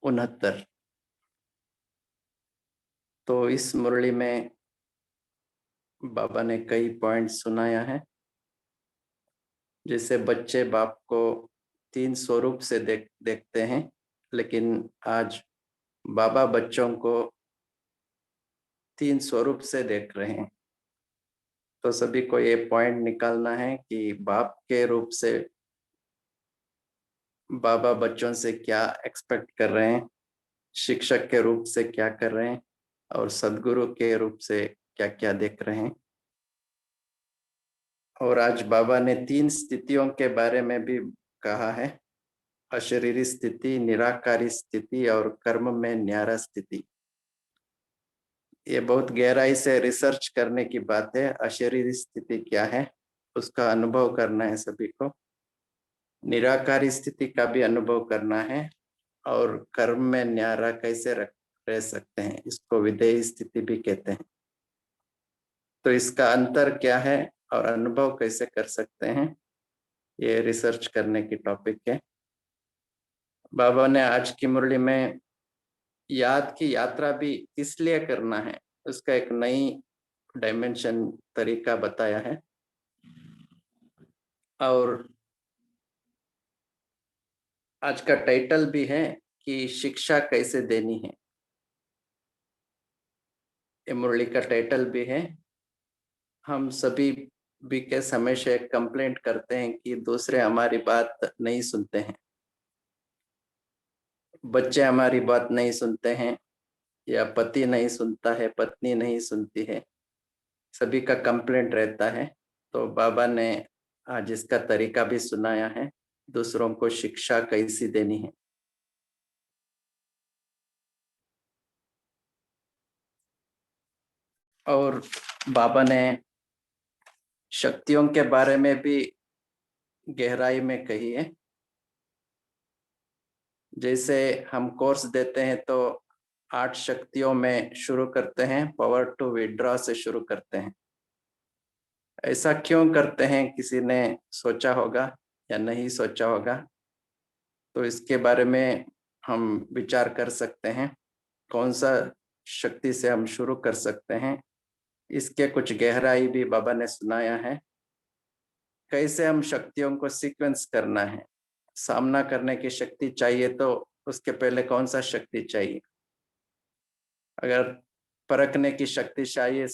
69। तो इस मुरली में बाबा ने कई पॉइंट सुनाया है। जैसे बच्चे बाप को 3 स्वरूप से देखते हैं, लेकिन आज बाबा बच्चों को 3 स्वरूप से देख रहे हैं। तो सभी को ये पॉइंट निकालना है कि बाप के रूप से बाबा बच्चों से क्या एक्सपेक्ट कर रहे हैं, शिक्षक के रूप से क्या कर रहे हैं, और सदगुरु के रूप से क्या क्या देख रहे हैं। और आज बाबा ने 3 स्थितियों के बारे में भी कहा है, अशरीरी स्थिति, निराकारी स्थिति और कर्म में न्यारा स्थिति। ये बहुत गहराई से रिसर्च करने की बात है। अशरीरी स्थिति क्या है उसका अनुभव करना है सभी को, निराकारी स्थिति का भी अनुभव करना है, और कर्म में न्यारा कैसे रह सकते हैं, इसको विधेयी स्थिति भी कहते हैं। तो इसका अंतर क्या है और अनुभव कैसे कर सकते हैं, ये रिसर्च करने की टॉपिक है। बाबा ने आज की मुरली में याद की यात्रा भी इसलिए करना है, उसका एक नई डायमेंशन तरीका बताया है। और आज का टाइटल भी है कि शिक्षा कैसे देनी है। ये मुरली का टाइटल भी है। हम सभी भी के समय से कंप्लेंट करते हैं कि दूसरे हमारी बात नहीं सुनते हैं, बच्चे हमारी बात नहीं सुनते हैं, या पति नहीं सुनता है, पत्नी नहीं सुनती है, सभी का कंप्लेंट रहता है। तो बाबा ने आज इसका तरीका भी सुनाया है, दूसरों को शिक्षा कैसी देनी है। और बाबा ने शक्तियों के बारे में भी गहराई में कही है। जैसे हम कोर्स देते हैं तो 8 शक्तियों में शुरू करते हैं, पावर टू विड्रॉ से शुरू करते हैं। ऐसा क्यों करते हैं, किसी ने सोचा होगा या नहीं सोचा होगा, तो इसके बारे में हम विचार कर सकते हैं। कौन सा शक्ति से हम शुरू कर सकते हैं, इसके कुछ गहराई भी बाबा ने सुनाया है। कैसे हम शक्तियों को सीक्वेंस करना है, सामना करने की शक्ति चाहिए तो उसके पहले कौन सा शक्ति चाहिए, अगर परखने की शक्ति चाहिए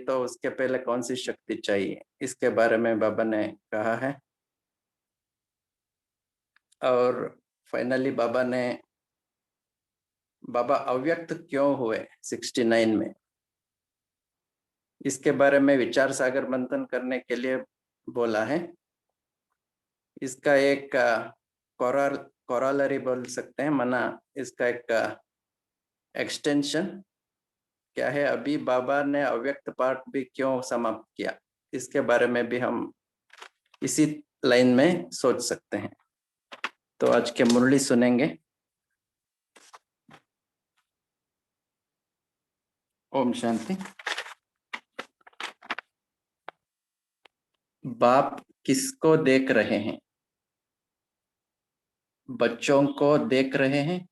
तो उसके पहले कौन सी शक्ति चाहिए, इसके बारे में बाबा ने कहा है। और फाइनली बाबा अव्यक्त क्यों हुए 69 में, इसके बारे में विचार सागर मंथन करने के लिए बोला है। इसका एक कोरोलरी बोल सकते हैं, माना इसका एक एक्सटेंशन क्या है। अभी बाबा ने अव्यक्त पाठ भी क्यों समाप्त किया, इसके बारे में भी हम इसी लाइन में सोच सकते हैं। तो आज के मुरली सुनेंगे। ओम शांति। बाप किसको देख रहे हैं? बच्चों को देख रहे हैं।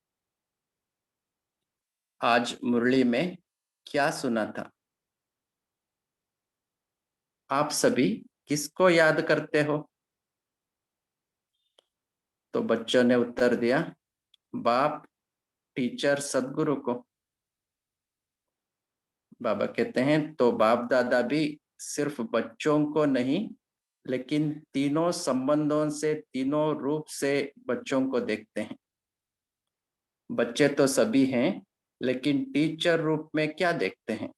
आज मुरली में क्या सुना था? आप सभी किसको याद करते हो? तो बच्चों ने उत्तर दिया, बाप, टीचर, सदगुरु को। बाबा कहते हैं तो बाप दादा भी सिर्फ बच्चों को नहीं, लेकिन तीनों संबंधों से, तीनों रूप से बच्चों को देखते हैं। बच्चे तो सभी हैं, लेकिन टीचर रूप में क्या देखते हैं?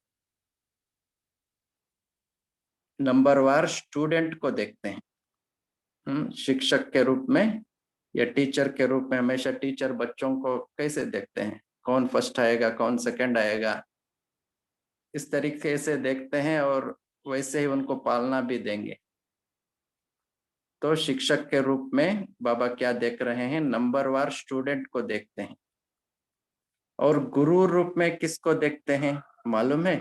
नंबरवार स्टूडेंट को देखते हैं। शिक्षक के रूप में या टीचर के रूप में हमेशा टीचर बच्चों को कैसे देखते हैं, कौन फर्स्ट आएगा, कौन सेकंड आएगा, इस तरीके से देखते हैं, और वैसे ही उनको पालना भी देंगे। तो शिक्षक के रूप में बाबा क्या देख रहे हैं? नंबरवार स्टूडेंट को देखते हैं। और गुरु रूप में किसको देखते हैं मालूम है?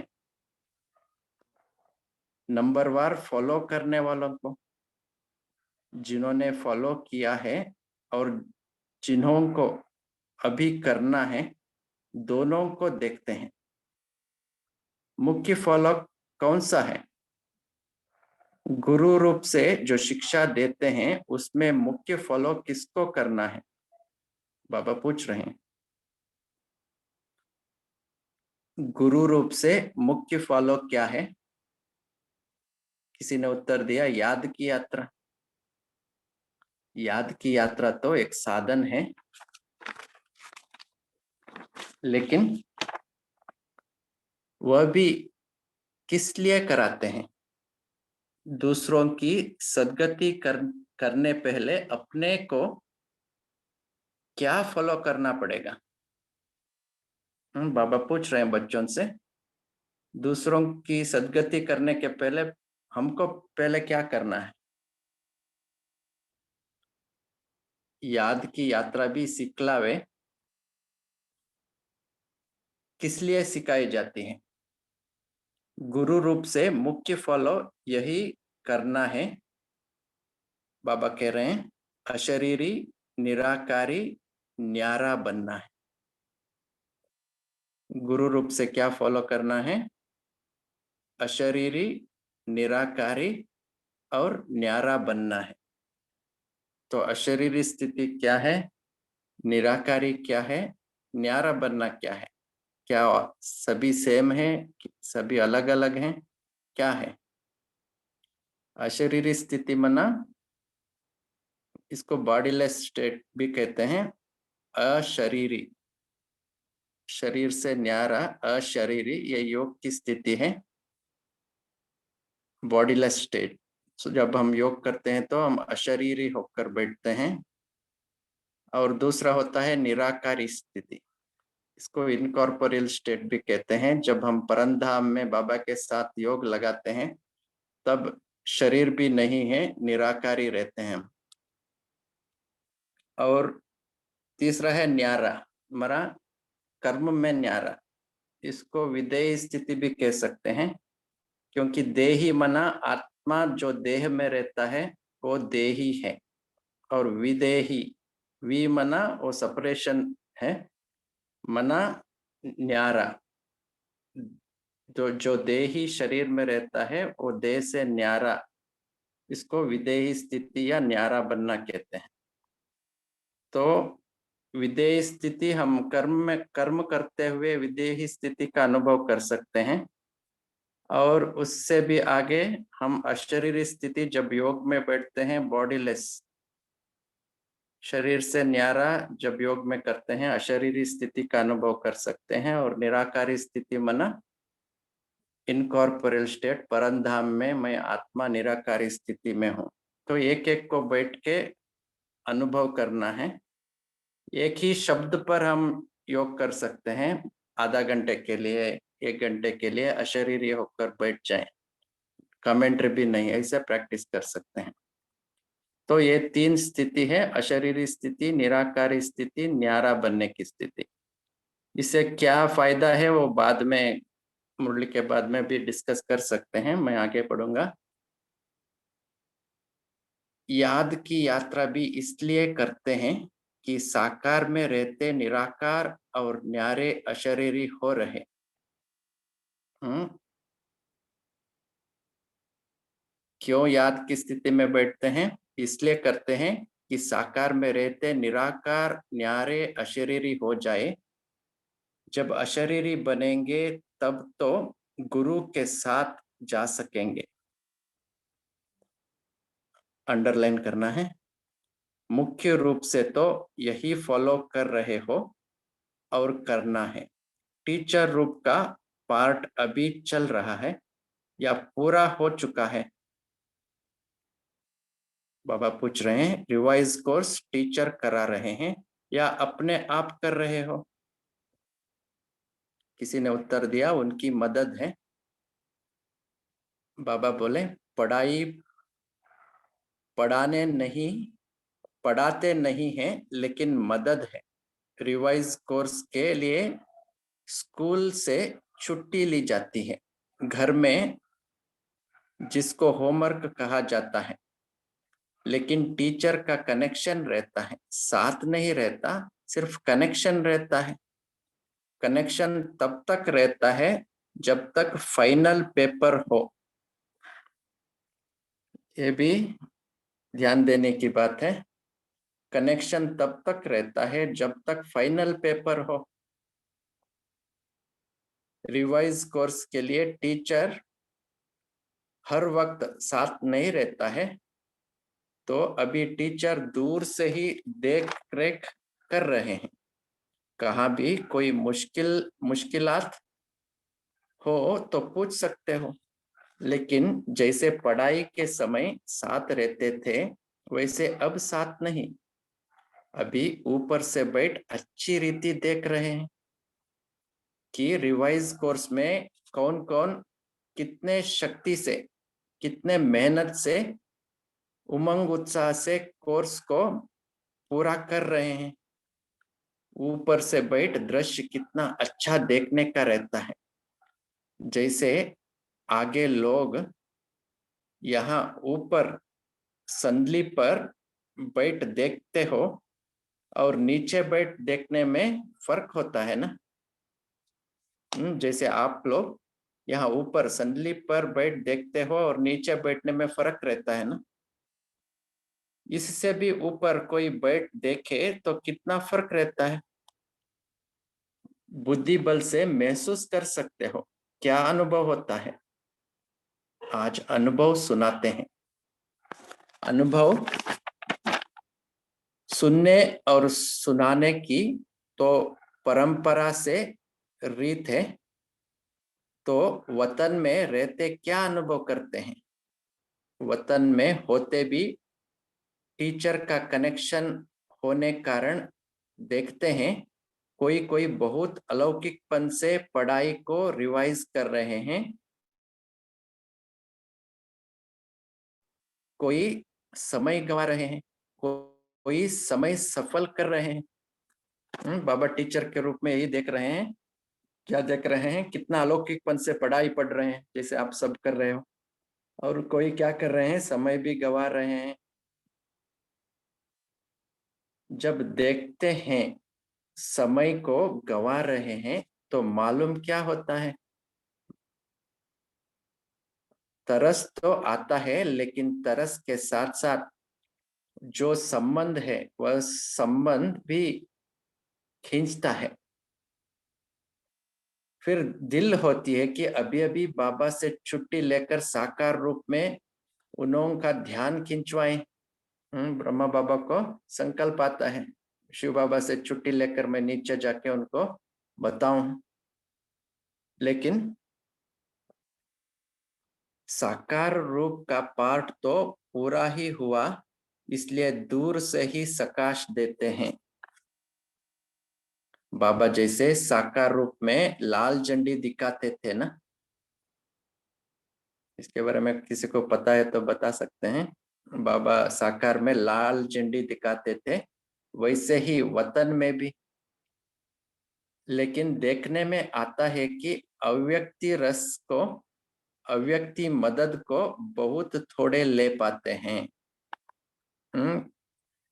नंबरवार फॉलो करने वालों को, जिन्होंने फॉलो किया है और जिन्हों को अभी करना है, दोनों को देखते हैं। मुख्य फॉलो कौन सा है? गुरु रूप से जो शिक्षा देते हैं उसमें मुख्य फॉलो किसको करना है? बाबा पूछ रहे हैं। गुरु रूप से मुख्य फॉलो क्या है? किसी ने उत्तर दिया, याद की यात्रा। याद की यात्रा तो एक साधन है, लेकिन वह भी किस लिए कराते हैं? दूसरों की सदगति करने पहले अपने को क्या फॉलो करना पड़ेगा? बाबा पूछ रहे हैं बच्चों से, दूसरों की सदगति करने के पहले हमको पहले क्या करना है? याद की यात्रा भी सिखलावे किस लिए सिखाई जाती है? गुरु रूप से मुख्य फॉलो यही करना है। बाबा कह रहे हैं अशरीरी, निराकारी, न्यारा बनना है। गुरु रूप से क्या फॉलो करना है? अशरीरी, निराकारी और न्यारा बनना है। तो अशरीरी स्थिति क्या है, निराकारी क्या है, न्यारा बनना क्या है? क्या सभी सेम है, सभी अलग अलग हैं, क्या है? अशरीरी स्थिति मना, इसको बॉडीलेस स्टेट भी कहते हैं। अशरीरी, शरीर से न्यारा, अशरीरी, ये योग की स्थिति है, बॉडीलेस स्टेट। सो जब हम योग करते हैं तो हम अशरीरी होकर बैठते हैं। और दूसरा होता है निराकारी स्थिति, इसको इनकॉर्पोरियल स्टेट भी कहते हैं। जब हम परमधाम में बाबा के साथ योग लगाते हैं तब शरीर भी नहीं है, निराकारी रहते हैं हम। और तीसरा है न्यारा, मरा कर्म में न्यारा, इसको विदेही स्थिति भी कह सकते हैं, क्योंकि देही मना आत्मा जो देह में रहता है वो देही है। और विदेही, वी मना वो सेपरेशन है, मना न्यारा, जो देही शरीर में रहता है वो देह से न्यारा, इसको विदेही स्थिति या न्यारा बनना कहते हैं। तो विदेही स्थिति हम कर्म करते हुए विदेही स्थिति का अनुभव कर सकते हैं। और उससे भी आगे हम अशरीरी स्थिति, जब योग में बैठते हैं बॉडीलेस, शरीर से न्यारा जब योग में करते हैं अशरीरी स्थिति का अनुभव कर सकते हैं। और निराकारी स्थिति मना इनकॉर्पोरियल स्टेट, परमधाम में मैं आत्मा निराकारी स्थिति में हूँ। तो एक एक को बैठ के अनुभव करना है। एक ही शब्द पर हम योग कर सकते हैं, आधा घंटे के लिए, 1 घंटे के लिए अशरीरी होकर बैठ जाएं, कमेंट्री भी नहीं, ऐसे प्रैक्टिस कर सकते हैं। तो ये 3 स्थिति है, अशरीरी स्थिति, निराकारी स्थिति, न्यारा बनने की स्थिति। इससे क्या फायदा है वो बाद में, मुरली के बाद में भी डिस्कस कर सकते हैं, मैं आगे पढ़ूंगा। याद की यात्रा भी इसलिए करते हैं कि साकार में रहते निराकार और न्यारे अशरीरी हो रहे। क्यों याद की स्थिति में बैठते हैं? इसलिए करते हैं कि साकार में रहते निराकार न्यारे अशरीरी हो जाए। जब अशरीरी बनेंगे तब तो गुरु के साथ जा सकेंगे। अंडरलाइन करना है, मुख्य रूप से तो यही फॉलो कर रहे हो और करना है। टीचर रूप का पार्ट अभी चल रहा है या पूरा हो चुका है? बाबा पूछ रहे हैं रिवाइज कोर्स टीचर करा रहे हैं या अपने आप कर रहे हो? किसी ने उत्तर दिया उनकी मदद है। बाबा बोले पढ़ाई पढ़ाने नहीं, पढ़ाते नहीं हैं लेकिन मदद है। रिवाइज कोर्स के लिए स्कूल से छुट्टी ली जाती है, घर में जिसको होमवर्क कहा जाता है, लेकिन टीचर का कनेक्शन रहता है, साथ नहीं रहता सिर्फ कनेक्शन रहता है। कनेक्शन तब तक रहता है जब तक फाइनल पेपर हो। ये भी ध्यान देने की बात है। कनेक्शन तब तक रहता है जब तक फाइनल पेपर हो। रिवाइज कोर्स के लिए टीचर हर वक्त साथ नहीं रहता है, तो अभी टीचर दूर से ही देख रेख कर रहे हैं। कहाँ भी कोई मुश्किलात हो तो पूछ सकते हो, लेकिन जैसे पढ़ाई के समय साथ रहते थे वैसे अब साथ नहीं। अभी ऊपर से बैठ अच्छी रीति देख रहे हैं कि रिवाइज कोर्स में कौन कौन कितने शक्ति से, कितने मेहनत से, उमंग उत्साह से कोर्स को पूरा कर रहे हैं। ऊपर से बैठ दृश्य कितना अच्छा देखने का रहता है। जैसे आगे लोग यहाँ ऊपर संदली पर बैठ देखते हो और नीचे बैठ देखने में फर्क होता है ना। जैसे आप लोग यहाँ ऊपर संदली पर बैठ देखते हो और नीचे बैठने में फर्क रहता है ना। इससे भी ऊपर कोई बैठ देखे तो कितना फर्क रहता है। बुद्धि बल से महसूस कर सकते हो क्या अनुभव होता है। आज अनुभव सुनाते हैं। अनुभव सुनने और सुनाने की तो परंपरा से रीत है, तो वतन में रहते क्या अनुभव करते हैं। वतन में होते भी टीचर का कनेक्शन होने कारण देखते हैं कोई कोई बहुत अलौकिकपन से पढ़ाई को रिवाइज कर रहे हैं, कोई समय गवा रहे हैं, कोई समय सफल कर रहे हैं। बाबा टीचर के रूप में यही देख रहे हैं। क्या देख रहे हैं, कितना अलौकिकपन से पढ़ाई पढ़ रहे हैं जैसे आप सब कर रहे हो। और कोई क्या कर रहे हैं, समय भी गवा रहे हैं। जब देखते हैं समय को गवा रहे हैं तो मालूम क्या होता है। तरस तो आता है, लेकिन तरस के साथ साथ जो संबंध है वह संबंध भी खींचता है। फिर दिल होती है कि अभी अभी बाबा से छुट्टी लेकर साकार रूप में उन्हों का ध्यान खिंचवाएं। ब्रह्मा बाबा को संकल्प आता है शिव बाबा से छुट्टी लेकर मैं नीचे जाके उनको बताऊं, लेकिन साकार रूप का पाठ तो पूरा ही हुआ, इसलिए दूर से ही सकाश देते हैं। बाबा जैसे साकार रूप में लाल झंडी दिखाते थे ना। इसके बारे में किसी को पता है तो बता सकते हैं। बाबा साकार में लाल झंडी दिखाते थे, वैसे ही वतन में भी। लेकिन देखने में आता है कि अव्यक्ति रस को, अव्यक्ति मदद को बहुत थोड़े ले पाते हैं।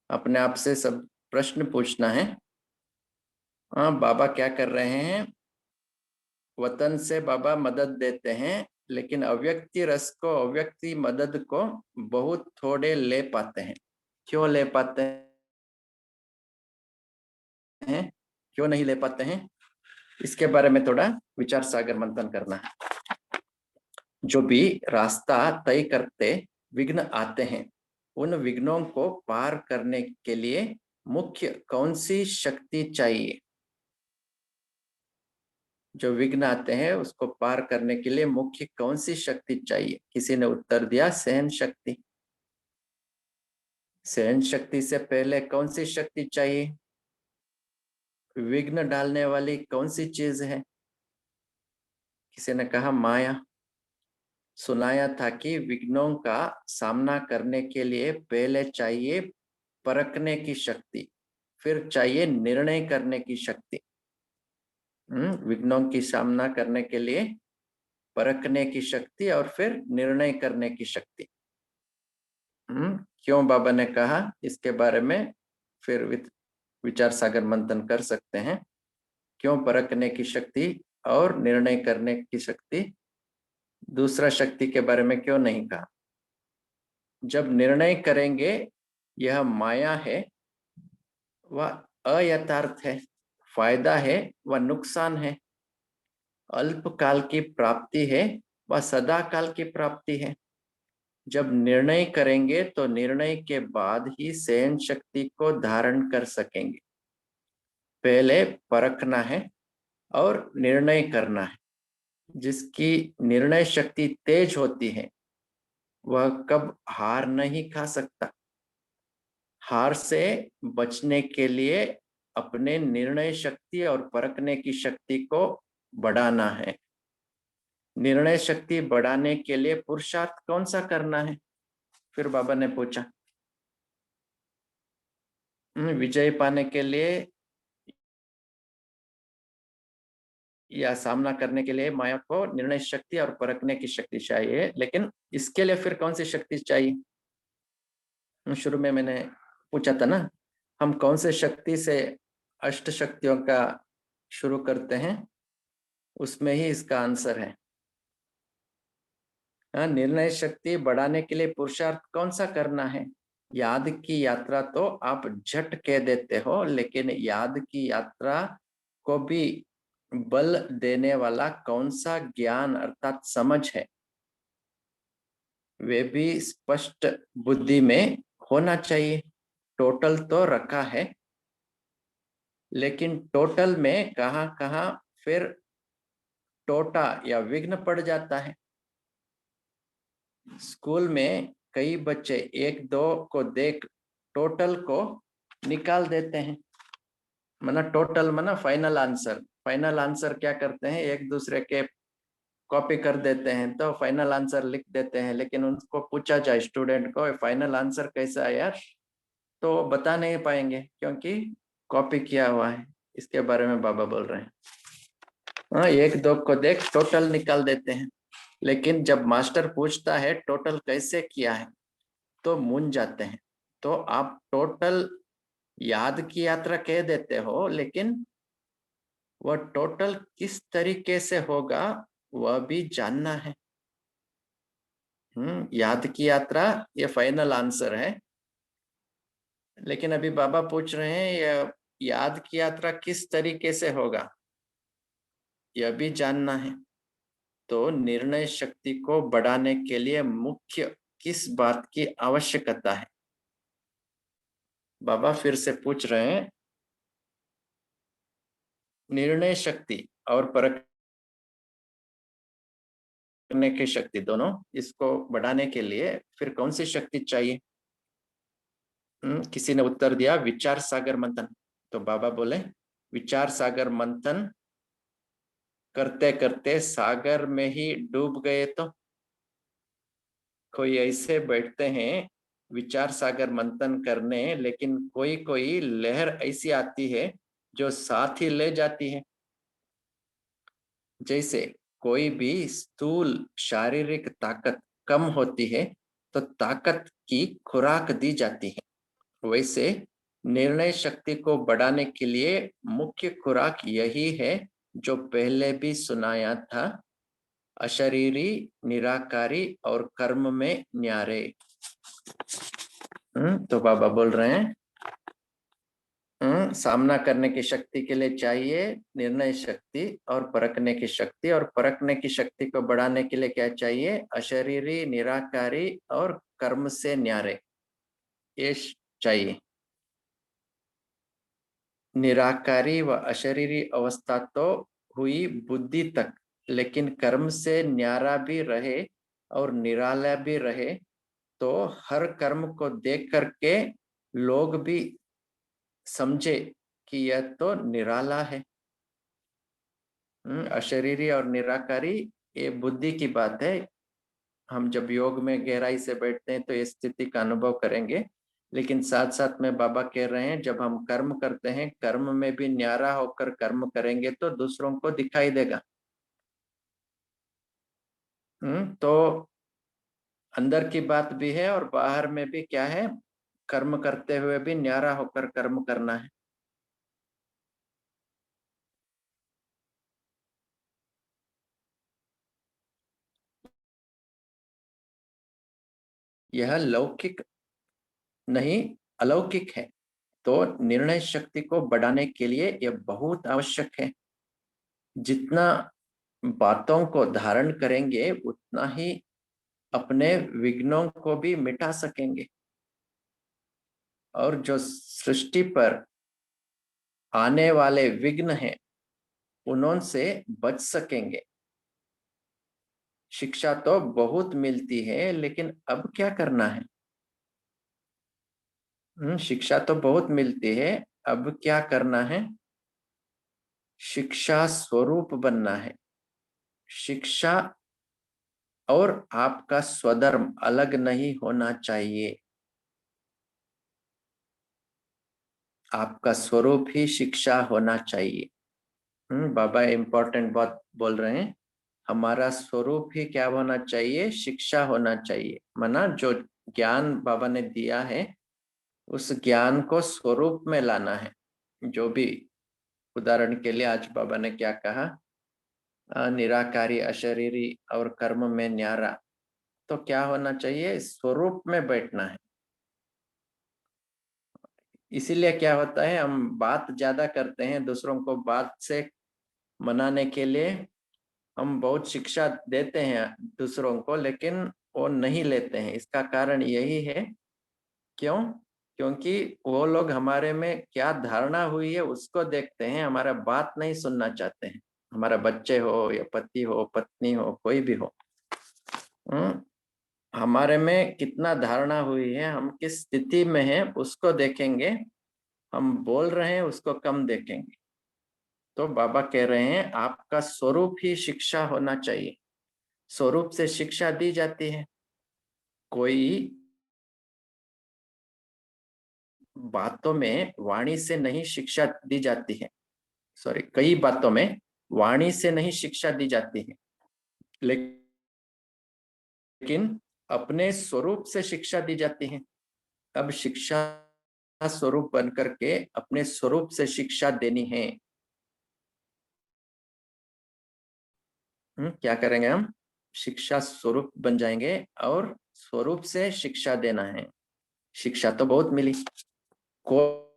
अपने आप से सब प्रश्न पूछना है। हाँ, बाबा क्या कर रहे हैं। वतन से बाबा मदद देते हैं, लेकिन अव्यक्ति रस को, अव्यक्ति मदद को बहुत थोड़े ले पाते हैं। क्यों ले पाते हैं, क्यों नहीं ले पाते हैं, इसके बारे में थोड़ा विचार सागर मंथन करना है। जो भी रास्ता तय करते विघ्न आते हैं, उन विघ्नों को पार करने के लिए मुख्य कौन सी शक्ति चाहिए। जो विघ्न आते हैं उसको पार करने के लिए मुख्य कौन सी शक्ति चाहिए। किसी ने उत्तर दिया सहन शक्ति। सहन शक्ति से पहले कौन सी शक्ति चाहिए। विघ्न डालने वाली कौन सी चीज है। किसी ने कहा माया। सुनाया था कि विघ्नों का सामना करने के लिए पहले चाहिए परखने की शक्ति, फिर चाहिए निर्णय करने की शक्ति। विघ्नों की सामना करने के लिए परखने की शक्ति और फिर निर्णय करने की शक्ति। क्यों बाबा ने कहा इसके बारे में फिर विचार सागर मंथन कर सकते हैं। क्यों परखने की शक्ति और निर्णय करने की शक्ति, दूसरा शक्ति के बारे में क्यों नहीं कहा? जब निर्णय करेंगे यह माया है वह अयथार्थ है, फायदा है वह नुकसान है, अल्पकाल की प्राप्ति है वह सदा काल की प्राप्ति है। जब निर्णय करेंगे तो निर्णय के बाद ही सहन शक्ति को धारण कर सकेंगे। पहले परखना है और निर्णय करना है। जिसकी निर्णय शक्ति तेज होती है वह कब हार नहीं खा सकता। हार से बचने के लिए अपने निर्णय शक्ति और परखने की शक्ति को बढ़ाना है। निर्णय शक्ति बढ़ाने के लिए पुरुषार्थ कौन सा करना है? फिर बाबा ने पूछा। विजय पाने के लिए या सामना करने के लिए माया को निर्णय शक्ति और परखने की शक्ति चाहिए, लेकिन इसके लिए फिर कौन सी शक्ति चाहिए? शुरू में मैंने पूछा था ना, हम कौन से शक्ति से अष्ट शक्तियों का शुरू करते हैं, उसमें ही इसका आंसर है। निर्णय शक्ति बढ़ाने के लिए पुरुषार्थ कौन सा करना है? याद की यात्रा तो आप झट कह देते हो, लेकिन याद की यात्रा को भी बल देने वाला कौन सा ज्ञान अर्थात समझ है, वे भी स्पष्ट बुद्धि में होना चाहिए। टोटल तो रखा है, लेकिन टोटल में कहाँ कहाँ फिर टोटा या विघ्न पड़ जाता है। स्कूल में कई बच्चे एक दो को देख टोटल को निकाल देते हैं। मना टोटल मना फाइनल आंसर। फाइनल आंसर क्या करते हैं, एक दूसरे के कॉपी कर देते हैं तो फाइनल आंसर लिख देते हैं, लेकिन उनको पूछा जाए स्टूडेंट को फाइनल आंसर कैसा है यार, तो बता नहीं पाएंगे क्योंकि कॉपी किया हुआ है। इसके बारे में बाबा बोल रहे हैं। हाँ, एक दो को देख टोटल निकाल देते हैं, लेकिन जब मास्टर पूछता है टोटल कैसे किया है तो मूंझ जाते हैं। तो आप टोटल याद की यात्रा कह देते हो, लेकिन वह टोटल किस तरीके से होगा वह भी जानना है। याद की यात्रा ये फाइनल आंसर है, लेकिन अभी बाबा पूछ रहे हैं यह याद की यात्रा किस तरीके से होगा यह भी जानना है। तो निर्णय शक्ति को बढ़ाने के लिए मुख्य किस बात की आवश्यकता है? बाबा फिर से पूछ रहे हैं, निर्णय शक्ति और परखने की शक्ति दोनों, इसको बढ़ाने के लिए फिर कौन सी शक्ति चाहिए? किसी ने उत्तर दिया विचार सागर मंथन। तो बाबा बोले विचार सागर मंथन करते करते सागर में ही डूब गए तो? कोई ऐसे बैठते हैं विचार सागर मंथन करने, लेकिन कोई कोई लहर ऐसी आती है जो साथ ही ले जाती है। जैसे कोई भी स्थूल शारीरिक ताकत कम होती है तो ताकत की खुराक दी जाती है, वैसे निर्णय शक्ति को बढ़ाने के लिए मुख्य खुराक यही है जो पहले भी सुनाया था, अशरीरी, निराकारी और कर्म में न्यारे। तो बाबा बोल रहे हैं सामना करने की शक्ति के लिए चाहिए निर्णय शक्ति और परखने की शक्ति, और परखने की शक्ति को बढ़ाने के लिए क्या चाहिए? अशरीरी, निराकारी और कर्म से न्यारे, ये चाहिए। निराकारी व अशरीरी अवस्था तो हुई बुद्धि तक, लेकिन कर्म से न्यारा भी रहे और निराला भी रहे तो हर कर्म को देख करके लोग भी समझे कि यह तो निराला है। अशरीरी और निराकारी ये बुद्धि की बात है। हम जब योग में गहराई से बैठते हैं तो इस स्थिति का अनुभव करेंगे, लेकिन साथ साथ में बाबा कह रहे हैं जब हम कर्म करते हैं कर्म में भी न्यारा होकर कर्म करेंगे तो दूसरों को दिखाई देगा। तो अंदर की बात भी है और बाहर में भी क्या है, कर्म करते हुए भी न्यारा होकर कर्म करना है। यह लौकिक नहीं अलौकिक है, तो निर्णय शक्ति को बढ़ाने के लिए यह बहुत आवश्यक है। जितना बातों को धारण करेंगे उतना ही अपने विघ्नों को भी मिटा सकेंगे और जो सृष्टि पर आने वाले विघ्न हैं उनसे बच सकेंगे। शिक्षा तो बहुत मिलती है, लेकिन अब क्या करना है? शिक्षा तो बहुत मिलती है, अब क्या करना है? शिक्षा स्वरूप बनना है। शिक्षा और आपका स्वधर्म अलग नहीं होना चाहिए। आपका स्वरूप ही शिक्षा होना चाहिए। बाबा इम्पोर्टेंट बात बोल रहे हैं। हमारा स्वरूप ही क्या होना चाहिए? शिक्षा होना चाहिए। माना जो ज्ञान बाबा ने दिया है उस ज्ञान को स्वरूप में लाना है। जो भी उदाहरण के लिए आज बाबा ने क्या कहा, निराकारी, अशरीरी और कर्म में न्यारा, तो क्या होना चाहिए? स्वरूप में बैठना है। इसीलिए क्या होता है, हम बात ज्यादा करते हैं दूसरों को बात से मनाने के लिए। हम बहुत शिक्षा देते हैं दूसरों को, लेकिन वो नहीं लेते हैं। इसका कारण यही है, क्यों? क्योंकि वो लोग हमारे में क्या धारणा हुई है उसको देखते हैं, हमारा बात नहीं सुनना चाहते हैं। हमारा बच्चे हो या पति हो, पत्नी हो, कोई भी हो, हमारे में कितना धारणा हुई है, हम किस स्थिति में हैं उसको देखेंगे। हम बोल रहे हैं उसको कम देखेंगे। तो बाबा कह रहे हैं आपका स्वरूप ही शिक्षा होना चाहिए। स्वरूप से शिक्षा दी जाती है। कोई बातों में वाणी से नहीं शिक्षा दी जाती है। सॉरी, कई बातों में वाणी से नहीं शिक्षा दी जाती है, लेकिन अपने स्वरूप से शिक्षा दी जाती है। अब शिक्षा स्वरूप बन करके अपने स्वरूप से शिक्षा देनी है। क्या करेंगे हम? शिक्षा स्वरूप बन जाएंगे और स्वरूप से शिक्षा देना है। शिक्षा तो बहुत मिली, कोर्स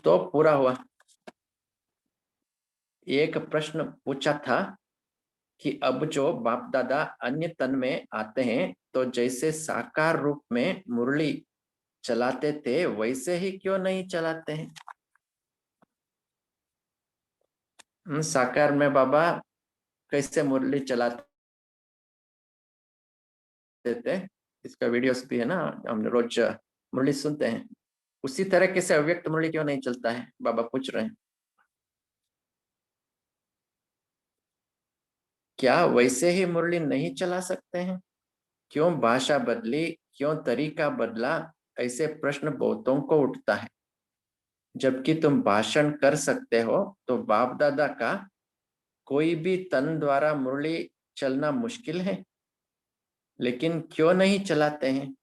तो पूरा हुआ। एक प्रश्न पूछा था कि अब जो बाप दादा अन्य तन में आते हैं तो जैसे साकार रूप में मुरली चलाते थे वैसे ही क्यों नहीं चलाते हैं? साकार में बाबा कैसे मुरली चलाते थे, इसका वीडियोस भी है ना, हम रोज मुरली सुनते हैं। उसी तरह से अव्यक्त मुरली क्यों नहीं चलता है, बाबा पूछ रहे हैं। क्या वैसे ही मुरली नहीं चला सकते हैं? क्यों भाषा बदली, क्यों तरीका बदला? ऐसे प्रश्न बहुतों को उठता है। जबकि तुम भाषण कर सकते हो तो बाप दादा का कोई भी तन द्वारा मुरली चलना मुश्किल है, लेकिन क्यों नहीं चलाते हैं?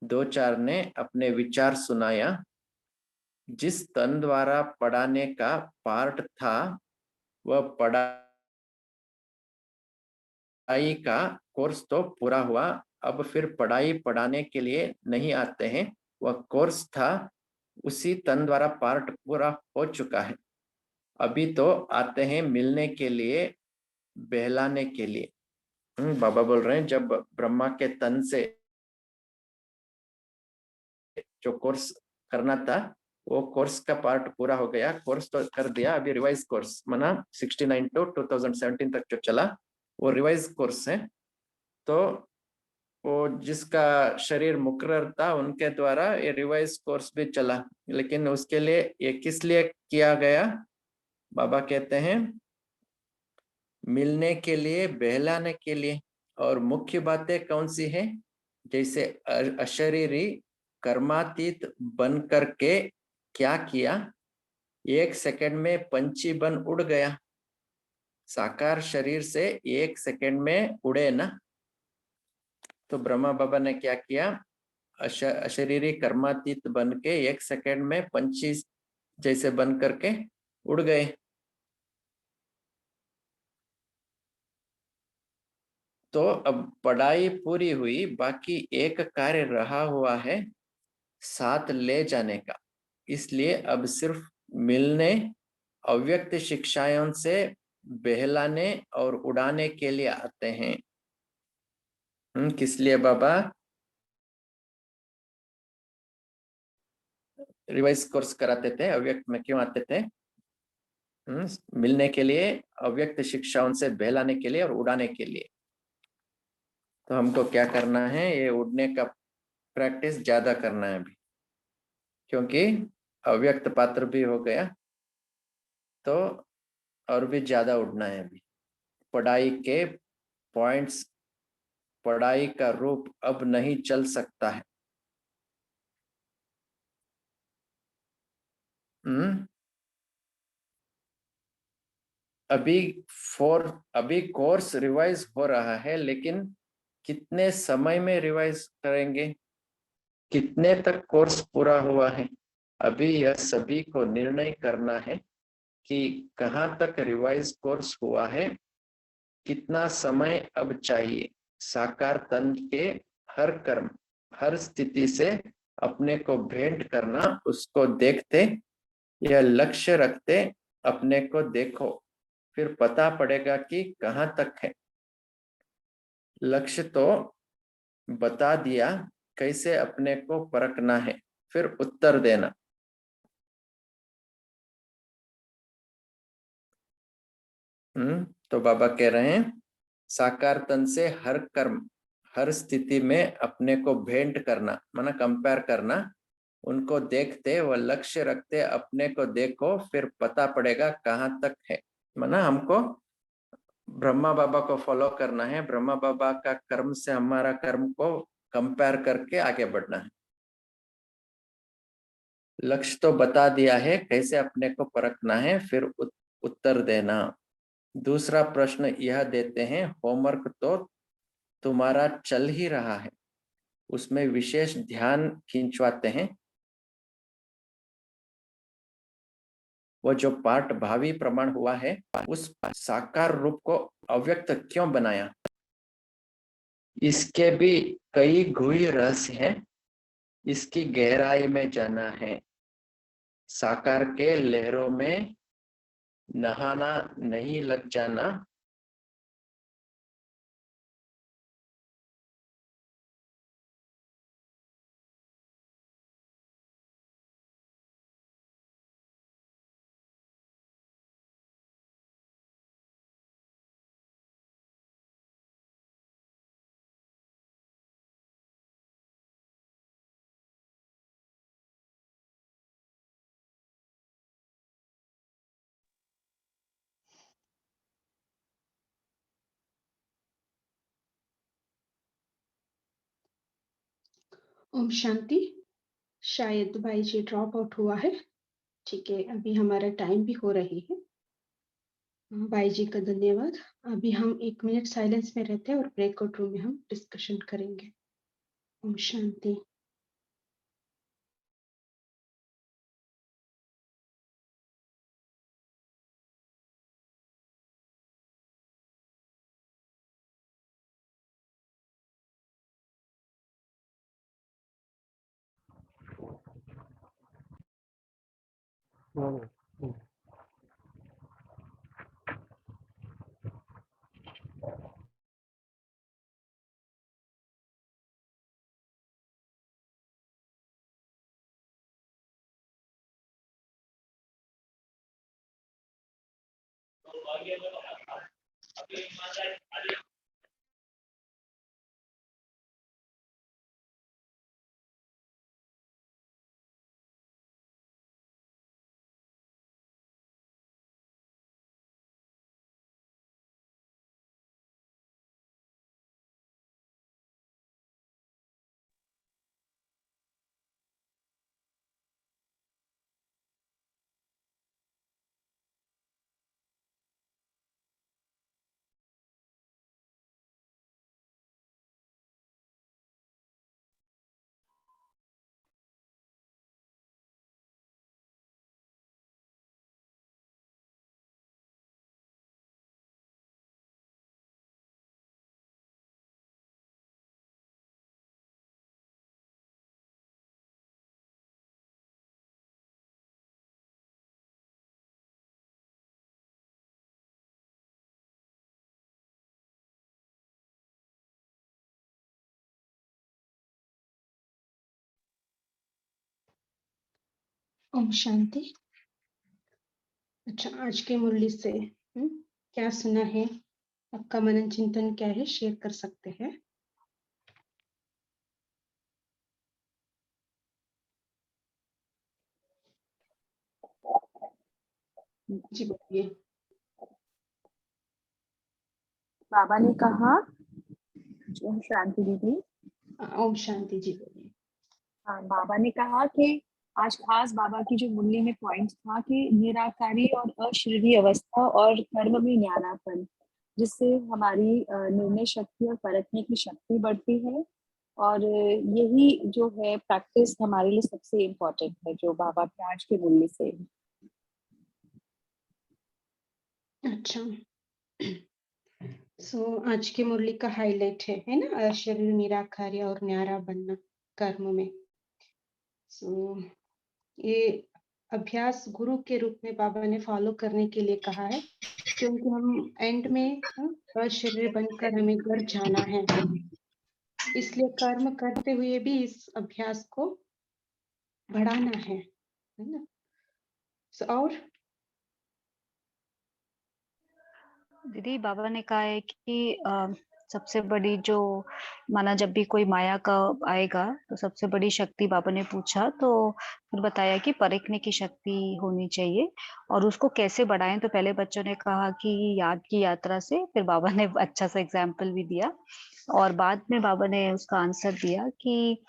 दो चार ने अपने विचार सुनाया। जिस तन द्वारा पढ़ाने का पार्ट था वह पढ़ाई का कोर्स तो पूरा हुआ। अब फिर पढ़ाई पढ़ाने के लिए नहीं आते हैं, वह कोर्स था उसी तन द्वारा पार्ट पूरा हो चुका है। अभी तो आते हैं मिलने के लिए, बहलाने के लिए। बाबा बोल रहे हैं जब ब्रह्मा के तन से जो कोर्स करना था वो कोर्स का पार्ट पूरा हो गया। कोर्स तो कर दिया, अभी रिवाइज कोर्स माना 69 to 2017 तक जो चला वो रिवाइज कोर्स है। तो वो जिसका शरीर मुकर्रर था उनके द्वारा ये रिवाइज कोर्स भी चला। लेकिन उसके लिए ये किस लिए किया गया? बाबा कहते हैं मिलने के लिए, बहलाने के लिए। और मुख्य बातें कौन सी है? जैसे अशरीरी कर्मातीत बन करके क्या किया, 1 सेकंड में पंछी बन उड़ गया। साकार शरीर से 1 सेकंड में उड़े ना। तो ब्रह्मा बाबा ने क्या किया, अशरीरी कर्मातीत बन के 1 सेकंड में पंछी जैसे बन करके उड़ गए। तो अब पढ़ाई पूरी हुई, बाकी एक कार्य रहा हुआ है साथ ले जाने का। इसलिए अब सिर्फ मिलने, अव्यक्त शिक्षाओं से बहलाने और उड़ाने के लिए आते हैं। किस लिए बाबा? रिवाइज कोर्स कराते थे, अव्यक्त में क्यों आते थे? मिलने के लिए, अव्यक्त शिक्षाओं से बहलाने के लिए और उड़ाने के लिए। तो हमको क्या करना है? ये उड़ने का प्रैक्टिस ज्यादा करना है अभी, क्योंकि अव्यक्त पात्र भी हो गया, तो और भी ज्यादा उड़ना है अभी। पढ़ाई के पॉइंट्स, पढ़ाई का रूप अब नहीं चल सकता है। हम्म अभी अभी कोर्स रिवाइज हो रहा है, लेकिन कितने समय में रिवाइज करेंगे? कितने तक कोर्स पूरा हुआ है? अभी यह सभी को निर्णय करना है कि कहाँ तक रिवाइज कोर्स हुआ है, कितना समय अब चाहिए। साकार तंत्र के हर कर्म, हर स्थिति से अपने को भेंट करना, उसको देखते, यह लक्ष्य रखते, अपने को देखो, फिर पता पड़ेगा कि कहाँ तक है। लक्ष्य तो बता दिया, कैसे अपने को परखना है, फिर उत्तर देना। तो बाबा कह रहे हैं, साकार तन से हर कर्म, हर स्थिति में अपने को भेंट करना, माना कंपेयर करना, उनको देखते व लक्ष्य रखते अपने को देखो, फिर पता पड़ेगा कहाँ तक है। माना हमको ब्रह्मा बाबा को फॉलो करना है, ब्रह्मा बाबा का कर्म से हमारा कर्म को कंपेयर करके आगे बढ़ना है। लक्ष्य तो बता दिया है, कैसे अपने को परखना है, फिर उत्तर देना। दूसरा प्रश्न यह देते हैं, होमवर्क तो तुम्हारा चल ही रहा है, उसमें विशेष ध्यान खिंचवाते हैं। वो जो पाठ भावी प्रमाण हुआ है, उस साकार रूप को अव्यक्त क्यों बनाया? इसके भी कई गूढ़ रहस्य हैं, इसकी गहराई में जाना है। साकार के लहरों में नहाना नहीं, लग जाना। ओम शांति। शायद भाई जी ड्रॉप आउट हुआ है। ठीक है, अभी हमारा टाइम भी हो रही है। भाई जी का धन्यवाद। अभी हम 1 मिनट साइलेंस में रहते हैं और ब्रेकआउट रूम में हम डिस्कशन करेंगे। ओम शांति। ओम शांति। अच्छा, आज के मुरली से क्या सुना है, आपका मनन चिंतन क्या है, शेयर कर सकते हैं। जी बोलिए। बाबा ने कहा, ओम शांति दीदी। ओम शांति जी बोलिए। हाँ, बाबा ने कहा कि आज खास बाबा की जो मुरली में पॉइंट था कि निराकारी और अशरीरी अवस्था और कर्म में न्यारापन, जिससे हमारी निर्णय शक्ति और परखने की शक्ति बढ़ती है। और यही जो है प्रैक्टिस हमारे लिए सबसे इम्पोर्टेंट है, जो बाबा के आज की मुरली से। अच्छा, आज की मुरली का हाईलाइट है ना, शरीर निराकारी और न्यारा बनना कर्म में। ये अभ्यास गुरु के रूप में बाबा ने फॉलो करने के लिए कहा है, क्योंकि हम एंड में अशरीर बनकर हमें घर जाना है, इसलिए कर्म करते हुए भी इस अभ्यास को बढ़ाना है ना। और दीदी, बाबा ने कहा है कि सबसे बड़ी जो माना जब भी कोई माया का आएगा तो सबसे बड़ी शक्ति बाबा ने पूछा, तो फिर बताया कि परखने की शक्ति होनी चाहिए और उसको कैसे बढ़ाएं। तो पहले बच्चों ने कहा कि याद की यात्रा से, फिर बाबा ने अच्छा सा एग्जाम्पल भी दिया और बाद में बाबा ने उसका आंसर दिया कि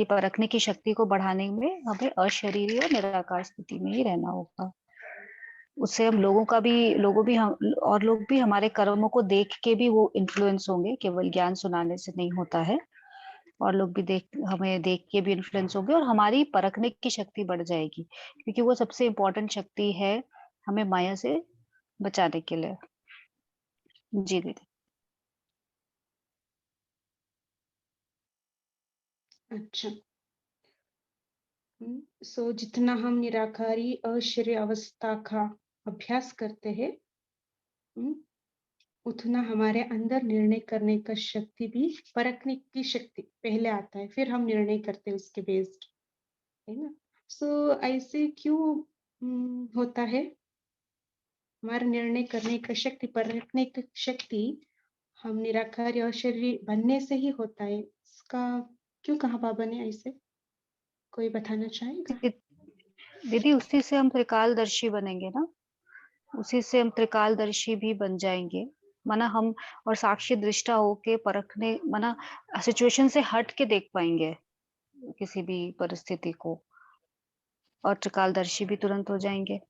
परखने की शक्ति को बढ़ाने में हमें अशरीरी और निराकार स्थिति में ही रहना होगा। उससे हम लोग भी हमारे कर्मों को देख के भी वो इन्फ्लुएंस होंगे, केवल ज्ञान सुनाने से नहीं होता है। और लोग भी हमें देख के भी इन्फ्लुएंस होंगे और हमारी परखने की शक्ति बढ़ जाएगी, क्योंकि वो सबसे इम्पोर्टेंट शक्ति है हमें माया से बचाने के लिए। जी दीदी। अच्छा, जितना हम निराकारी अशरीरी अवस्था का अभ्यास करते हैं, उतना हमारे अंदर निर्णय करने का शक्ति भी, परखने की शक्ति पहले आता है, फिर हम निर्णय करते हैं उसके बेस्ड, है ना। ऐसे क्यों होता है, हमारा निर्णय करने का शक्ति, परखने की शक्ति हम निराकारी और शरीर बनने से ही होता है। इसका क्यों कहा बाबा ने ऐसे, कोई बताना चाहेगा? दीदी, उसी से हम त्रिकालदर्शी बनेंगे ना, उसी से हम त्रिकालदर्शी भी बन जाएंगे। माना हम और साक्षी दृष्टा होके परखने, माना सिचुएशन से हट के देख पाएंगे किसी भी परिस्थिति को, और त्रिकालदर्शी भी तुरंत हो जाएंगे।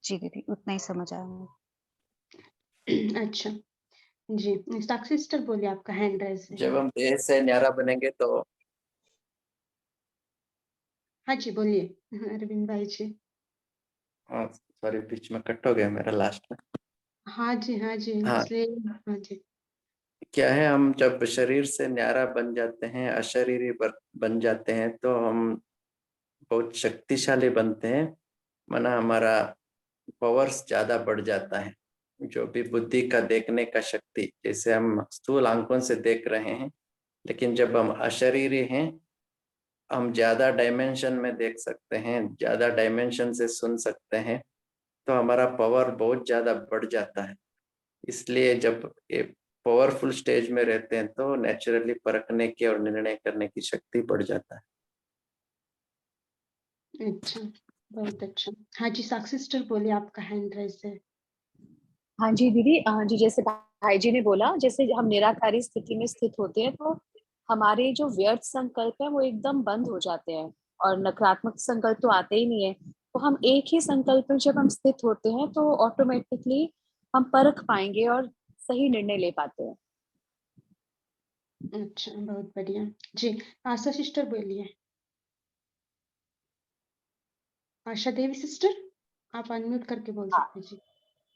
जी दीदी, उतना ही समझ आया मुझे। अच्छा जी, साक्षी सिस्टर बोलिए, आपका हैंड राइज है। जब हम देह से न्यारा बनेंगे तो हाँ जी बोलिए अरविंद भाई जी। सॉरी, बीच में कट हो गया मेरा लास्ट में। हाँ जी हाँ, इसलिए हाँ जी। क्या है, हम जब शरीर से न्यारा बन जाते हैं, अशरीरी बन जाते हैं, तो हम बहुत शक्तिशाली बनते हैं। माना हमारा पावर्स ज्यादा बढ़ जाता है, जो भी बुद्धि का देखने का शक्ति, जैसे हम स्थूल आंखों से देख रहे हैं, लेकिन जब हम अशरीरी हैं, हम ज्यादा डायमेंशन में देख सकते हैं, ज्यादा डायमेंशन से सुन सकते हैं, तो हमारा पावर बहुत ज्यादा बढ़ जाता है। इसलिए जब ये पावरफुल स्टेज में रहते हैं तो नेचुरली परखने की और निर्णय करने की शक्ति बढ़ जाता है। अच्छा, बहुत अच्छा। हाँ जी, साक्षी सिस्टर बोलिए, आपका हैंड राइज है। हाँ जी दीदी, हाँ जी, जैसे भाई जी ने बोला, जैसे हम निराकारी स्थिति में स्थित होते हैं तो हमारे जो व्यर्थ संकल्प है वो एकदम बंद हो जाते हैं और नकारात्मक संकल्प तो आते ही नहीं है। तो हम एक ही संकल्प में जब हम स्थित होते हैं तो ऑटोमेटिकली हम परख पाएंगे और सही निर्णय ले पाते हैं। अच्छा, बहुत बढ़िया जी। आशा सिस्टर बोलिए। आशा देवी सिस्टर, आप अनम्यूट करके बोल सकते जी।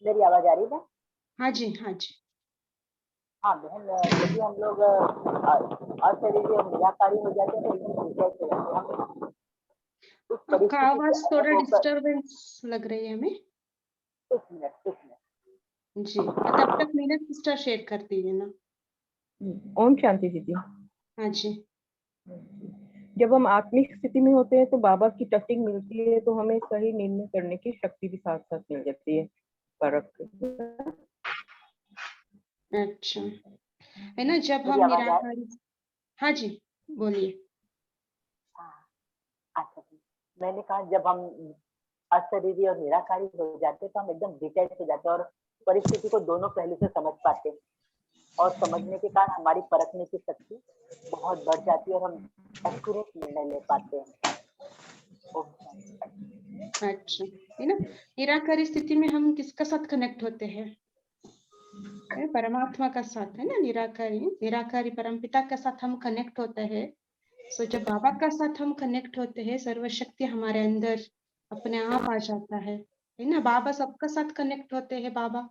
मेरी आवाज आ रही है? हाँ जी हाँ जी। हाँ बहन, यदि हम लोग अशरीरी और निराकारी हो जाते हैं तो एकदम कैसे रहते हैं, उस आपका परिस्थिति आवाज से थोड़ा अलग होकर। डिस्टरबेंस लग रही है हमें। कुछ मिनट जी, तब तक मीना सिस्टर शेयर कर दीजिए ना। ओम शांति दीदी। हाँ जी। जब हम आत्मिक स्थिति में होते हैं तो बाबा की टचिंग मिलती है, तो हमें सही निर्णय करने की शक्ति भी साथ साथ मिल जाती है। फर्क अच्छा, है ना, जब मेरी हम आवाज आ निराकारी। हाँ जी, बोलिए। हाँ, अच्छा जी। मैंने कहा जब हम अशरीरी और निराकारी हो जाते हैं तो हम एकदम डिटैच हो जाते हैं और परिस्थिति को दोनों पहलू से समझ पाते हैं, और समझने के कारण हमारी परखने की शक्ति बहुत बढ़ जाती है और हम एक्यूरेट निर्णय ले पाते हैं। ओम शांति। अच्छा, है ना, निराकारी स्थिति में हम किसका साथ कनेक्ट होते हैं? परमात्मा का साथ, है ना, निराकारी परमपिता का साथ हम कनेक्ट होते हैं। सो जब बाबा का साथ हम कनेक्ट होते हैं, सर्वशक्ति हमारे अंदर अपने आप आ जाता है ना। बाबा सबका साथ कनेक्ट होते हैं, बाबा,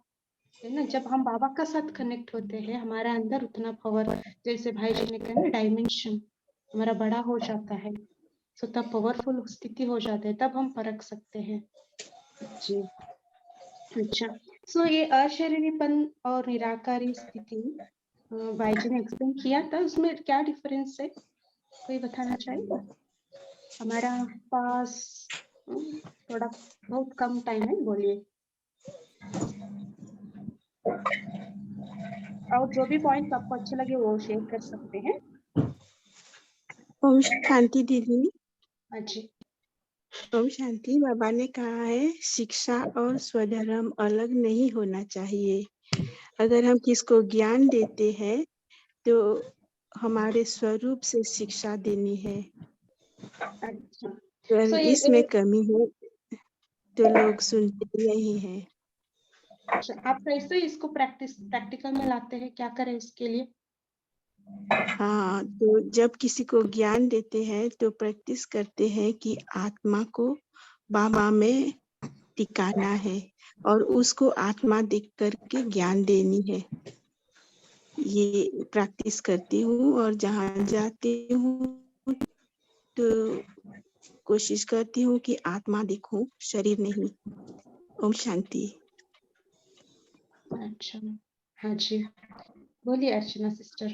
है ना। जब हम बाबा का साथ कनेक्ट होते हैं, हमारे अंदर उतना पावर, जैसे भाई जी ने कहा ना, डायमेंशन हमारा बड़ा हो जाता है। सो तब पावरफुल स्थिति हो जाते है, तब हम परख सकते हैं जी। अच्छा, सो ये अशरीरीपन और निराकारी स्थिति भाई जी ने एक्सप्लेन किया था, उसमें क्या डिफरेंस है, कोई बताना चाहेगा? हमारा पास थोड़ा बहुत कम टाइम है, बोलिए। और जो भी पॉइंट आपको अच्छे लगे वो शेयर कर सकते हैं। ओम शांति दीदी। हाँ जी। ओम शांति। बाबा ने कहा है शिक्षा और स्वधर्म अलग नहीं होना चाहिए। अगर हम किसको ज्ञान देते हैं तो हमारे स्वरूप से शिक्षा देनी है। अच्छा, अगर सो इसमें कमी है तो लोग सुनते नहीं हैं। अच्छा, आप कैसे इसको प्रैक्टिकल में लाते हैं, क्या करें इसके लिए? हाँ, तो जब किसी को ज्ञान देते हैं तो प्रैक्टिस करते हैं कि आत्मा को बाबा में टिकाना है और उसको आत्मा देख करके ज्ञान देनी है। ये प्रैक्टिस करती हूँ और जहाँ जाती हूँ तो कोशिश करती हूँ कि आत्मा देखूं, शरीर नहीं। ओम शांति। अच्छा, हाँ जी, बोलिए अर्चना सिस्टर।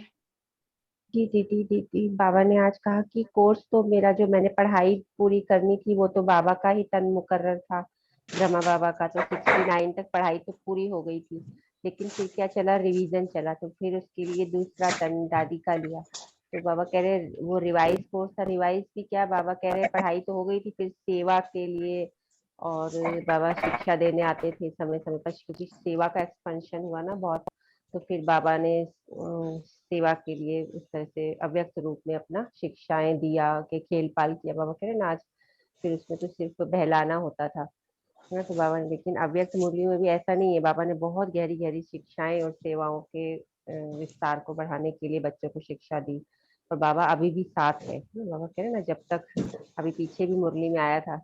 जी दीदी दीदी, बाबा ने आज कहा कि कोर्स तो मेरा जो मैंने पढ़ाई पूरी करनी थी वो तो बाबा का ही तन मुकर्रर था, ब्रह्मा बाबा का, तो 69 तक पढ़ाई तो पूरी हो गई थी। लेकिन फिर क्या चला, रिवीजन चला, तो फिर उसके लिए दूसरा तन दादी का लिया। तो बाबा कह रहे वो रिवाइज कोर्स था, रिवाइज भी क्या, बाबा कह रहे पढ़ाई तो हो गई थी, फिर सेवा के लिए, और बाबा शिक्षा देने आते थे समय समय पर, क्योंकि सेवा का एक्सपेंशन हुआ ना बहुत, तो फिर बाबा ने सेवा के लिए उस तरह से अव्यक्त रूप में अपना शिक्षाएं दिया, के खेल पाल किया। बाबा कह रहे नाच, फिर उसमें तो सिर्फ बहलाना होता था ना, तो बाबा ने, लेकिन अव्यक्त मुरली में भी ऐसा नहीं है, बाबा ने बहुत गहरी गहरी शिक्षाएं और सेवाओं के विस्तार को बढ़ाने के लिए बच्चों को शिक्षा दी। और बाबा अभी भी साथ है ना, बाबा कह रहे ना, जब तक, अभी पीछे भी मुरली में आया था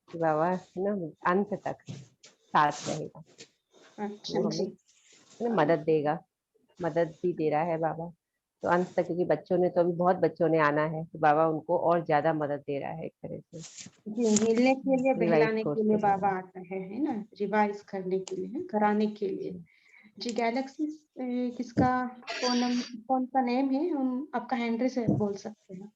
कि बाबा है ना अंत तक साथ रहेगा, अच्छा वो हमें जी, ना मदद देगा, मदद भी दे रहा है बाबा तो अंत तक, क्योंकि बच्चों ने तो अभी बहुत बच्चों ने आना है, तो बाबा उनको और ज्यादा मदद दे रहा है एक तरह से जी, मिलने के लिए, रिवाइज बहलाने कोर्स के लिए के बाबा लिए। आता है ना, रिवाइज करने के लिए, कराने के लिए। जी, गैलेक्सी किसका कौन सा नेम है, हम आपका हैंड से बोल सकते हैं।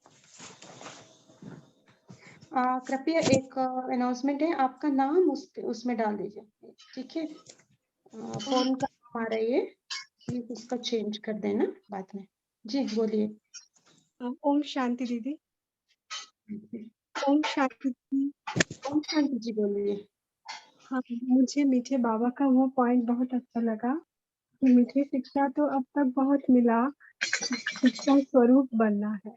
कृपया एक अनाउंसमेंट है, आपका नाम उसमें डाल दीजिए, ठीक है। फोन का नाम आ रही है, प्लीज उसका चेंज कर देना बाद में। जी, बोलिए। ओम शांति दीदी। ओम शांति जी। ओम शांति जी, बोलिए। हाँ, मुझे मीठे बाबा का वो पॉइंट बहुत अच्छा लगा कि मीठे शिक्षा तो अब तक बहुत मिला, शिक्षा स्वरूप बनना है।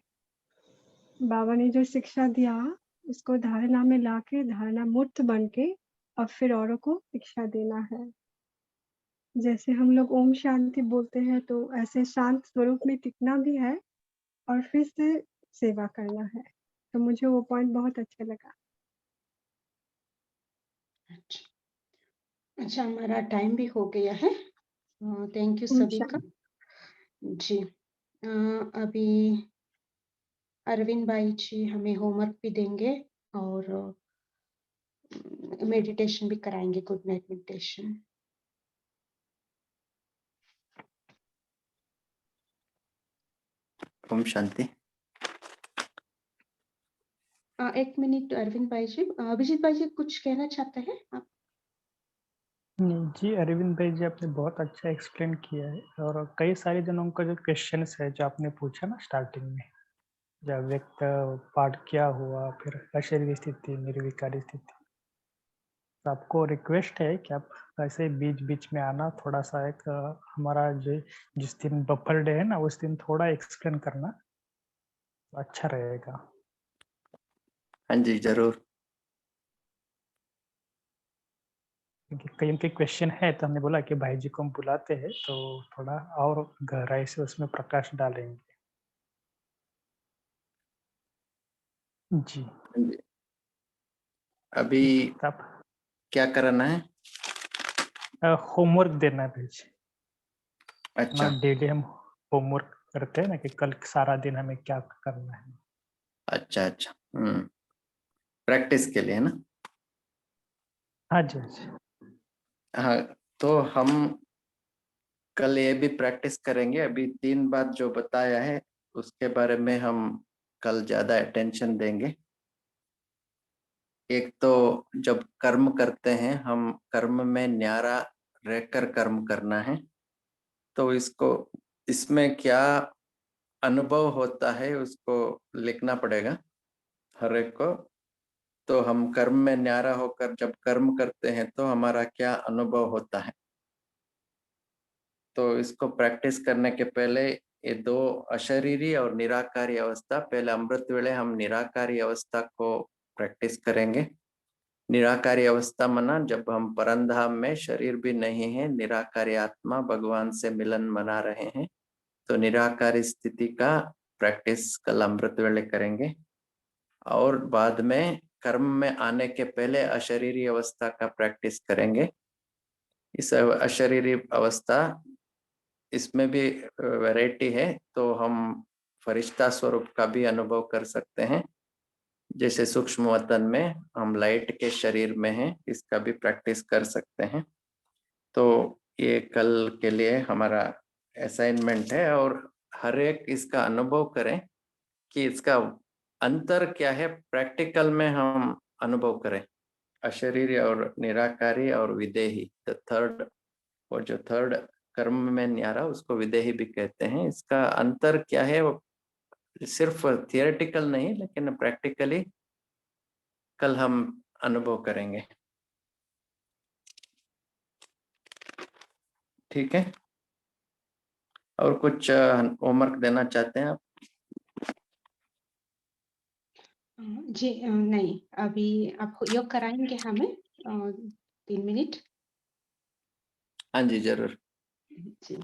बाबा ने जो शिक्षा दिया उसको धारणा में लाके धारणा मुक्त बन के अब फिर औरों को शिक्षा देना है। जैसे हम लोग ओम शांति बोलते हैं तो ऐसे शांत स्वरूप में टिकना भी है और फिर से सेवा करना है। तो मुझे वो पॉइंट बहुत अच्छा लगा। अच्छा, हमारा टाइम भी हो गया है। थैंक यू ओम सभी का। शांति। जी, अभी अरविंद भाई जी हमें होमवर्क भी देंगे और मेडिटेशन भी कराएंगे, good night meditation. Om Shanti. एक मिनट अरविंद भाई जी, अभिजीत भाई जी कुछ कहना चाहते हैं आप? नहीं जी, अरविंद भाई जी आपने बहुत अच्छा एक्सप्लेन किया है, और कई सारे जनों का जो क्वेश्चंस है जो आपने पूछा ना स्टार्टिंग में, जब व्यक्त पाठ क्या हुआ, फिर अशरीरी स्थिति, निर्विकारी स्थिति, तो आपको रिक्वेस्ट है कि आप ऐसे बीच बीच में आना, थोड़ा सा एक हमारा जो जिस दिन बफर डे है ना उस दिन थोड़ा एक्सप्लेन करना तो अच्छा रहेगा। हाँ जी, जरूर। क्योंकि कई उनके क्वेश्चन है तो हमने बोला कि भाई जी को हम बुलाते हैं तो थोड़ा और गहराई से उसमें प्रकाश डालेंगे। जी। हाँ जी। अभी तो आप क्या करना है? होमवर्क देना है भाई जी ना, अच्छा डेली हम होमवर्क करते हैं ना कि कल सारा दिन हमें क्या करना है। अच्छा अच्छा। प्रैक्टिस के लिए ना? हाँ जी, हाँ जी। हाँ, तो हम कल ये भी प्रैक्टिस करेंगे। अभी 3 बात जो बताया है उसके बारे में हम कल ज्यादा अटेंशन देंगे। एक तो जब कर्म करते हैं हम, कर्म में न्यारा रहकर कर्म करना है, तो इसमें क्या अनुभव होता है उसको लिखना पड़ेगा हर एक को। तो हम कर्म में न्यारा होकर जब कर्म करते हैं तो हमारा क्या अनुभव होता है, तो इसको प्रैक्टिस करने के पहले ये 2 अशरीरी और निराकारी अवस्था, पहले अमृत वेले हम निराकारी अवस्था को प्रैक्टिस करेंगे। निराकारी अवस्था मना जब हम परमधाम में, शरीर भी नहीं है, निराकारी आत्मा भगवान से मिलन मना रहे हैं, तो निराकारी स्थिति का प्रैक्टिस कल अमृत वेले करेंगे। और बाद में कर्म में आने के पहले अशरीरी अवस्था का प्रैक्टिस करेंगे। इस अशरीरी अवस्था, इसमें भी वैरायटी है, तो हम फरिश्ता स्वरूप का भी अनुभव कर सकते हैं। जैसे सूक्ष्म वतन में हम लाइट के शरीर में हैं, इसका भी प्रैक्टिस कर सकते हैं। तो ये कल के लिए हमारा असाइनमेंट है, और हर एक इसका अनुभव करें कि इसका अंतर क्या है, प्रैक्टिकल में हम अनुभव करें। अशरीरी और निराकारी और विदेही, द थर्ड, और जो थर्ड कर्म में न्यारा उसको विदेही भी कहते हैं। इसका अंतर क्या है वो सिर्फ थियोरेटिकल नहीं लेकिन प्रैक्टिकली कल हम अनुभव करेंगे। ठीक है, और कुछ होमवर्क देना चाहते हैं आप? जी नहीं, अभी आप योग कराएंगे हमें 3 मिनट? हाँ जी, जरूर। जी।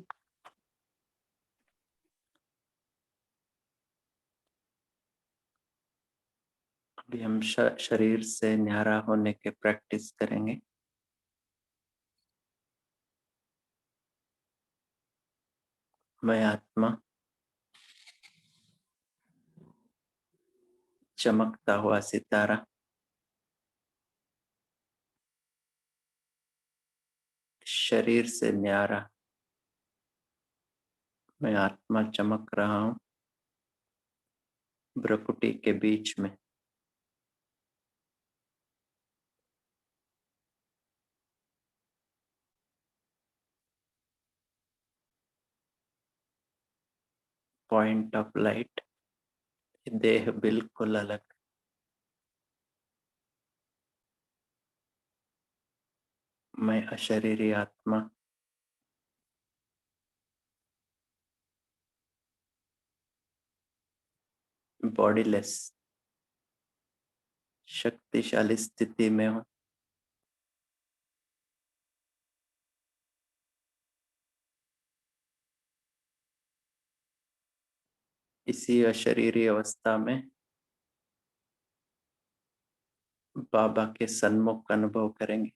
अभी हम शरीर से न्यारा होने के प्रैक्टिस करेंगे। मैं आत्मा, चमकता हुआ सितारा, शरीर से न्यारा, मैं आत्मा चमक रहा हूँ भ्रुकुटी के बीच में। पॉइंट ऑफ लाइट, देह बिल्कुल अलग। मैं अशरीरी आत्मा, बॉडीलेस, शक्तिशाली स्थिति में हूँ। इसी अशरीरी अवस्था में बाबा के सन्मुख अनुभव करेंगे।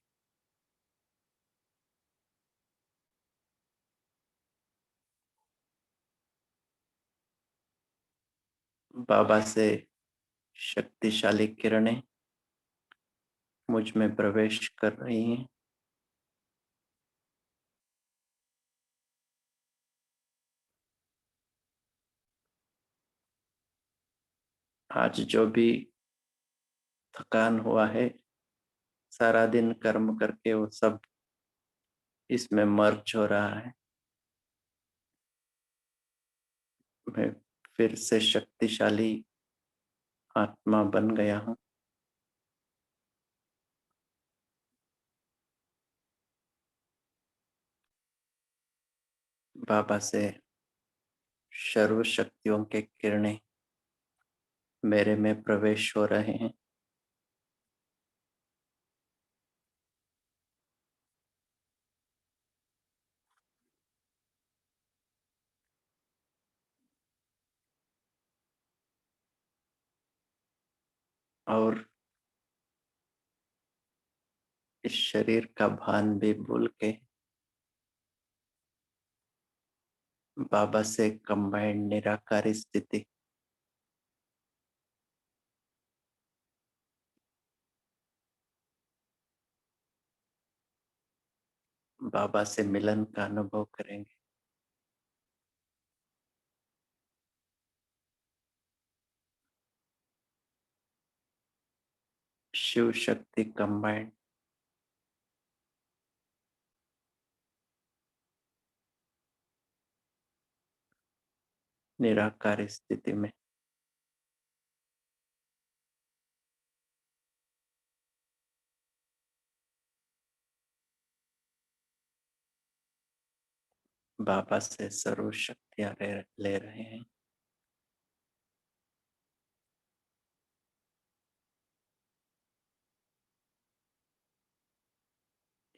बाबा से शक्तिशाली किरणें मुझ में प्रवेश कर रही हैं। आज जो भी थकान हुआ है, सारा दिन कर्म करके वो सब इसमें मर्ज हो रहा है। मैं फिर से शक्तिशाली आत्मा बन गया हूँ। बाबा से सर्व शक्तियों के किरणें मेरे में प्रवेश हो रहे हैं। और इस शरीर का भान भी भूल के बाबा से कंबाइंड निराकारी स्थिति, बाबा से मिलन का अनुभव करेंगे। शिव शक्ति कंबाइंड निराकार स्थिति में बाबा से सर्व शक्तियां ले रहे हैं।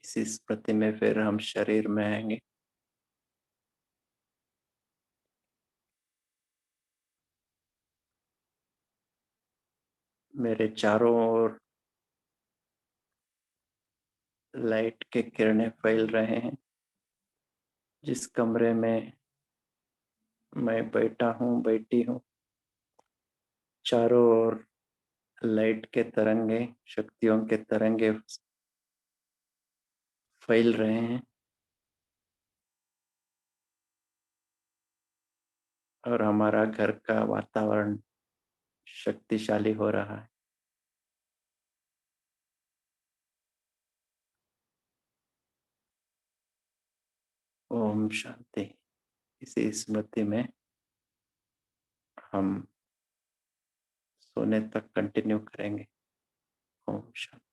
इसी स्मृति में फिर हम शरीर में आएंगे। मेरे चारों ओर लाइट के किरणें फैल रहे हैं। जिस कमरे में मैं बैठा हूँ, बैठी हूँ, चारों ओर लाइट के तरंगे, शक्तियों के तरंगे फैल रहे हैं और हमारा घर का वातावरण शक्तिशाली हो रहा है। ओम शांति। इसी स्मृति में हम सोने तक कंटिन्यू करेंगे। ओम शांति।